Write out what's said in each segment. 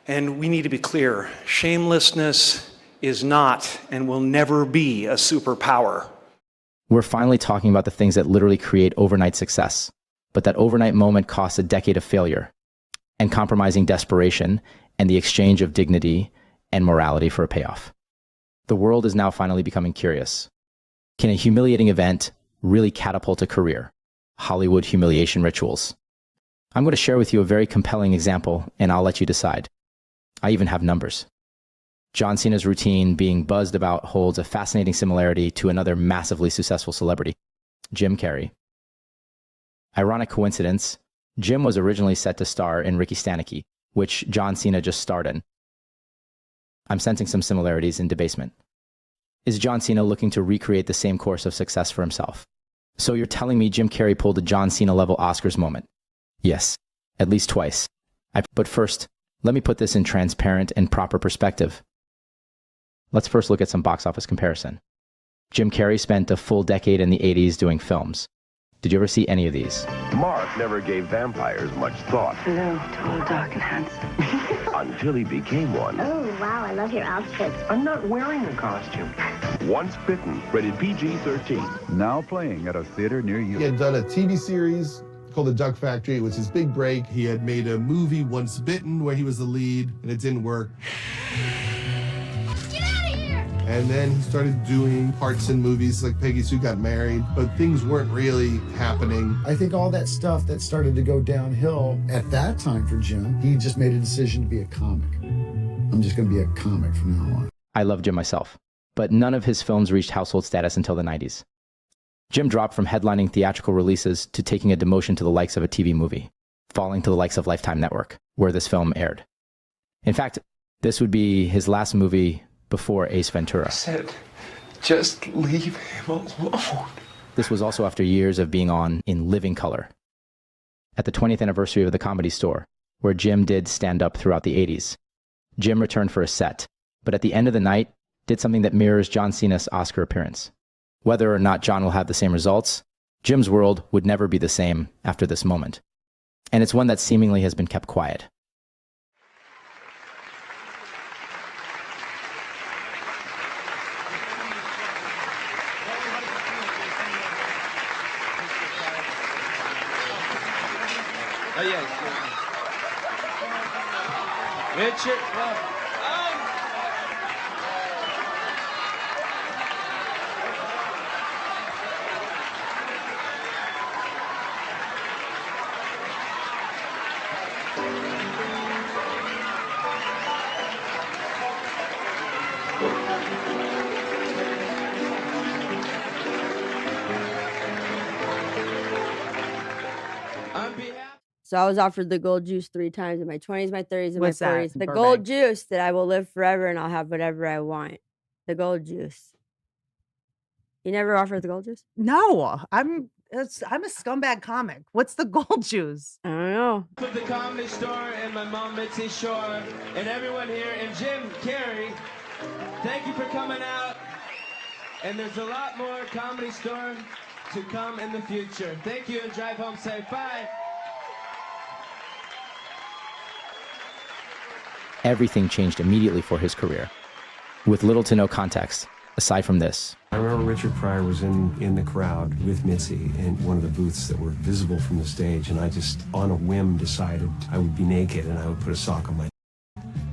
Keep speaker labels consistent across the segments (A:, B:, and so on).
A: And we need to be clear, shamelessness is not and will never be a superpower.
B: We're finally talking about the things that literally create overnight success, but that overnight moment costs a decade of failure and compromising desperation and the exchange of dignity and morality for a payoff. The world is now finally becoming curious. Can a humiliating event really catapult a career? Hollywood humiliation rituals. I'm going to share with you a very compelling example, and I'll let you decide. I even have numbers. John Cena's routine being buzzed about holds a fascinating similarity to another massively successful celebrity, Jim Carrey. Ironic coincidence, Jim was originally set to star in Ricky Stanicky, which John Cena just starred in. I'm sensing some similarities in debasement. Is John Cena looking to recreate the same course of success for himself? So you're telling me Jim Carrey pulled a John Cena-level Oscars moment? Yes, at least twice. But first, let me put this in transparent and proper perspective. Let's first look at some box office comparison. Jim Carrey spent a full decade in the 80s doing films. Did you ever see any of these?
C: Mark never gave vampires much thought.
D: Hello, tall, dark, and handsome.
C: Until he became one.
E: Oh, wow, I love your outfits.
F: I'm not wearing a costume.
C: Once Bitten, rated PG-13.
G: Now playing at a theater near you.
H: He had done a TV series called The Duck Factory. It was his big break. He had made a movie, Once Bitten, where he was the lead, and it didn't work.
E: Get out of here!
H: And then he started doing parts in movies like Peggy Sue Got Married, but things weren't really happening.
I: I think all that stuff that started to go downhill at that time for Jim, he just made a decision to be a comic. I'm just going to be a comic from now on.
B: I love Jim myself, but none of his films reached household status until the 90s. Jim dropped from headlining theatrical releases to taking a demotion to the likes of a TV movie, falling to the likes of Lifetime Network, where this film aired. In fact, this would be his last movie before Ace Ventura.
J: I said, just leave him alone.
B: This was also after years of being on in living color. At the 20th anniversary of the Comedy Store, where Jim did stand up throughout the 80s, Jim returned for a set, but at the end of the night, did something that mirrors John Cena's Oscar appearance. Whether or not John will have the same results, Jim's world would never be the same after this moment. And it's one that seemingly has been kept quiet.
K: Oh, yes. Richard,
L: So I was offered the gold juice 3 times in my 20s, my 30s, and
M: What's
L: my
M: that?
L: 40s. The
M: Burbank.
L: gold juice that I will live forever and I'll have whatever I want. The gold juice. You never offered the gold juice?
M: No, I'm a scumbag comic. What's the gold juice?
L: I don't know.
K: From the Comedy Store and my mom Mitzi Shore and everyone here and Jim Carrey, thank you for coming out. And there's a lot more Comedy Store to come in the future. Thank you and drive home safe. Bye.
B: Everything changed immediately for his career, with little to no context, aside from this.
F: I remember Richard Pryor was in the crowd with Mitzi in one of the booths that were visible from the stage, and I just, on a whim, decided I would be naked and I would put a sock on my.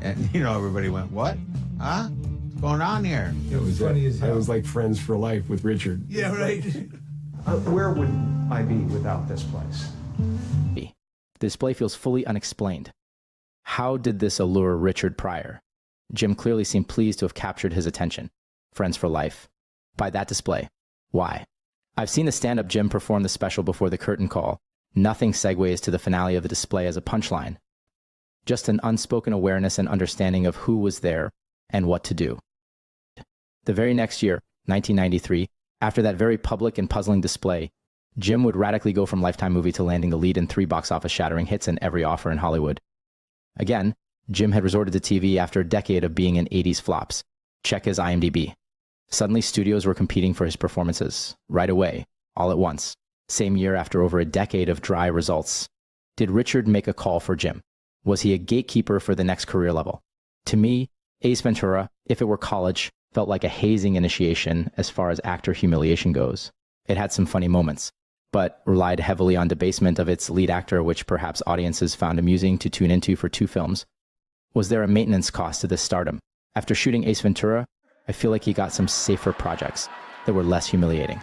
G: And, everybody went, what? Huh? What's going on here?
F: It was funny as hell. I was like friends for life with Richard.
G: Yeah, right.
F: Where would I be without this place?
B: The display feels fully unexplained. How did this allure Richard Pryor? Jim clearly seemed pleased to have captured his attention. Friends for life. By that display. Why? I've seen the stand-up Jim perform the special before the curtain call. Nothing segues to the finale of the display as a punchline. Just an unspoken awareness and understanding of who was there and what to do. The very next year, 1993, after that very public and puzzling display, Jim would radically go from Lifetime movie to landing the lead in 3 box office shattering hits in every offer in Hollywood. Again, Jim had resorted to TV after a decade of being in 80s flops. Check his IMDb. Suddenly, studios were competing for his performances, right away, all at once, same year after over a decade of dry results. Did Richard make a call for Jim? Was he a gatekeeper for the next career level? To me, Ace Ventura, if it were college, felt like a hazing initiation as far as actor humiliation goes. It had some funny moments, but relied heavily on debasement of its lead actor, which perhaps audiences found amusing to tune into for 2 films. Was there a maintenance cost to this stardom? After shooting Ace Ventura, I feel like he got some safer projects that were less humiliating.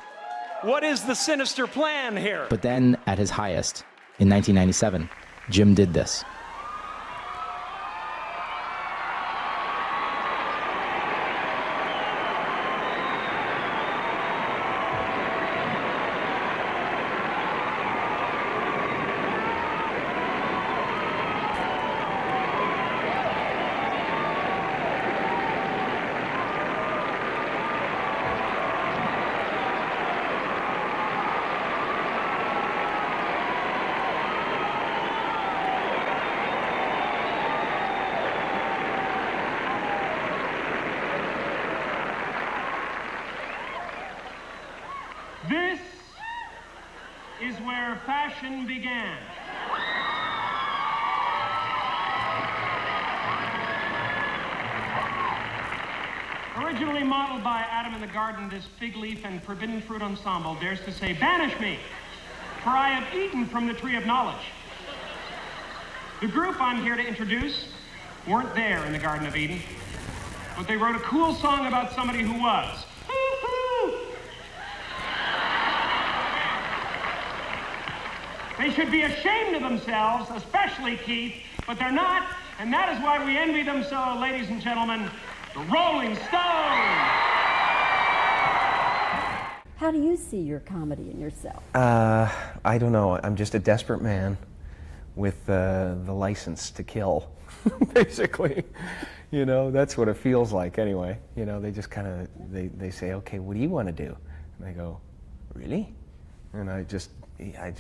A: What is the sinister plan here?
B: But then, at his highest, in 1997, Jim did this.
N: This is where fashion began. Originally modeled by Adam in the Garden, this fig leaf and forbidden fruit ensemble dares to say, "Banish me, for I have eaten from the tree of knowledge." The group I'm here to introduce weren't there in the Garden of Eden, but they wrote a cool song about somebody who was. They should be ashamed of themselves, especially Keith, but they're not, and that is why we envy them so, ladies and gentlemen, the Rolling Stones!
O: How do you see your comedy in yourself?
J: I don't know. I'm just a desperate man with the license to kill, basically. You know, that's what it feels like anyway. You know, they just kind of, they say, okay, what do you want to do? And I go, really? And I just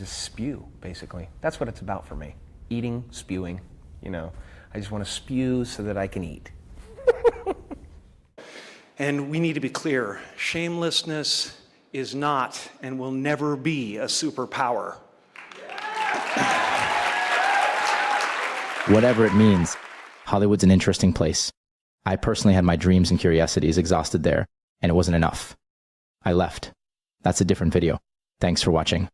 J: spew, basically. That's what it's about for me. Eating, spewing, you know. I just want to spew so that I can eat.
A: And we need to be clear, shamelessness is not and will never be a superpower.
B: Whatever it means, Hollywood's an interesting place. I personally had my dreams and curiosities exhausted there, and it wasn't enough. I left. That's a different video. Thanks for watching.